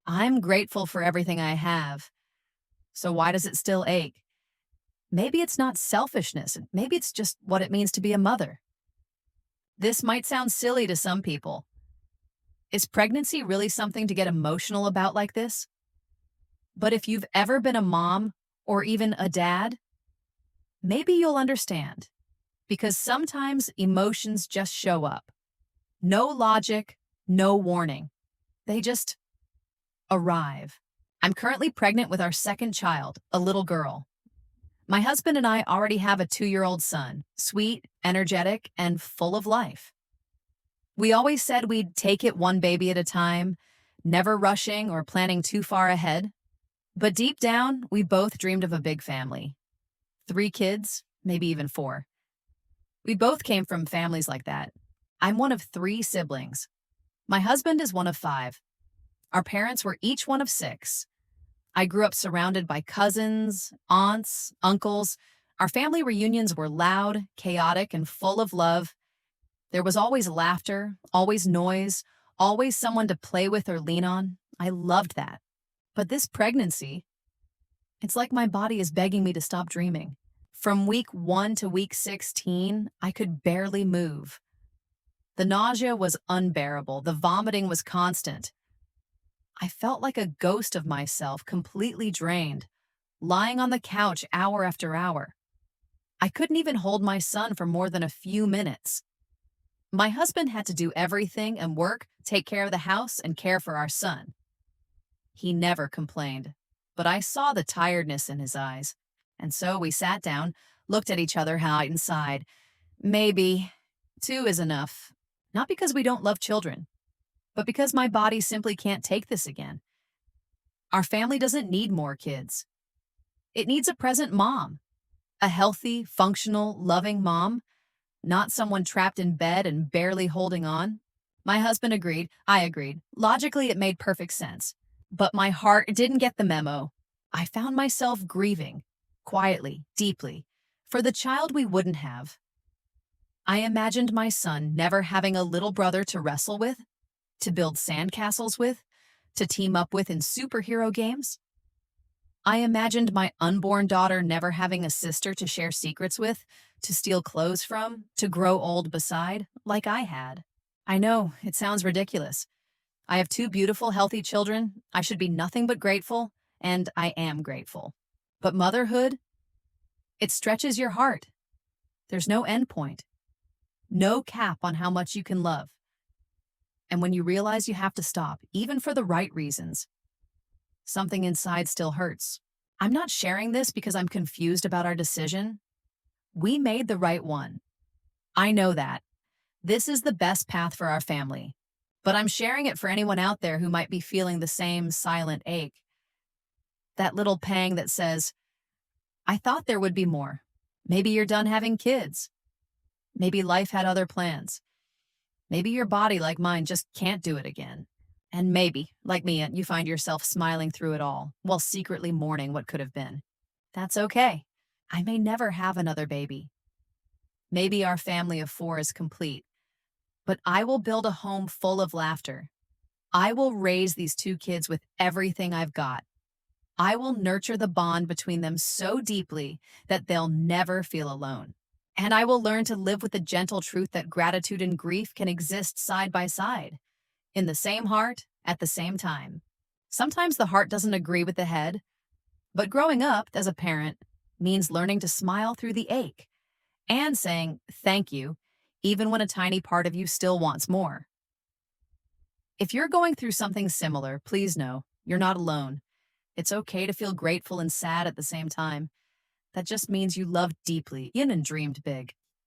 I'm grateful for everything I have. So why does it still ache? Maybe it's not selfishness. Maybe it's just what it means to be a mother. This might sound silly to some people. Is pregnancy really something to get emotional about like this? But if you've ever been a mom or even a dad, maybe you'll understand. Because sometimes emotions just show up. No logic, no warning. They just arrive. I'm currently pregnant with our second child, a little girl. My husband and I already have a 2-year-old son, sweet, energetic, and full of life. We always said we'd take it one baby at a time, never rushing or planning too far ahead. But deep down, we both dreamed of a big family. 3 kids, maybe even 4. We both came from families like that. I'm one of 3 siblings. My husband is one of 5. Our parents were each one of 6. I grew up surrounded by cousins, aunts, uncles. Our family reunions were loud, chaotic, and full of love. There was always laughter, always noise, always someone to play with or lean on. I loved that. But this pregnancy, it's like my body is begging me to stop dreaming. From week 1 to week 16, I could barely move. The nausea was unbearable. The vomiting was constant. I felt like a ghost of myself, completely drained, lying on the couch hour after hour. I couldn't even hold my son for more than a few minutes. My husband had to do everything and work, take care of the house, and care for our son. He never complained, but I saw the tiredness in his eyes. And so we sat down, looked at each other high and sighed. Maybe 2 is enough. Not because we don't love children, but because my body simply can't take this again. Our family doesn't need more kids. It needs a present mom, a healthy, functional, loving mom, not someone trapped in bed and barely holding on. My husband agreed. I agreed. Logically, it made perfect sense. But my heart didn't get the memo. I found myself grieving, quietly, deeply, for the child we wouldn't have. I imagined my son never having a little brother to wrestle with, to build sandcastles with, to team up with in superhero games. I imagined my unborn daughter never having a sister to share secrets with, to steal clothes from, to grow old beside, like I had. I know, it sounds ridiculous. I have 2 beautiful, healthy children. I should be nothing but grateful, and I am grateful. But motherhood, it stretches your heart. There's no end point, no cap on how much you can love. And when you realize you have to stop, even for the right reasons, something inside still hurts. I'm not sharing this because I'm confused about our decision. We made the right one. I know that. This is the best path for our family. But I'm sharing it for anyone out there who might be feeling the same silent ache. That little pang that says, I thought there would be more. Maybe you're done having kids. Maybe life had other plans. Maybe your body, like mine, just can't do it again. And maybe, like me, you find yourself smiling through it all while secretly mourning what could have been. That's okay. I may never have another baby. Maybe our family of 4 is complete. But I will build a home full of laughter. I will raise these 2 kids with everything I've got. I will nurture the bond between them so deeply that they'll never feel alone. And I will learn to live with the gentle truth that gratitude and grief can exist side by side, in the same heart, at the same time. Sometimes the heart doesn't agree with the head, but growing up as a parent means learning to smile through the ache and saying thank you, even when a tiny part of you still wants more. If you're going through something similar, please know you're not alone. It's okay to feel grateful and sad at the same time. That just means you loved deeply and dreamed big.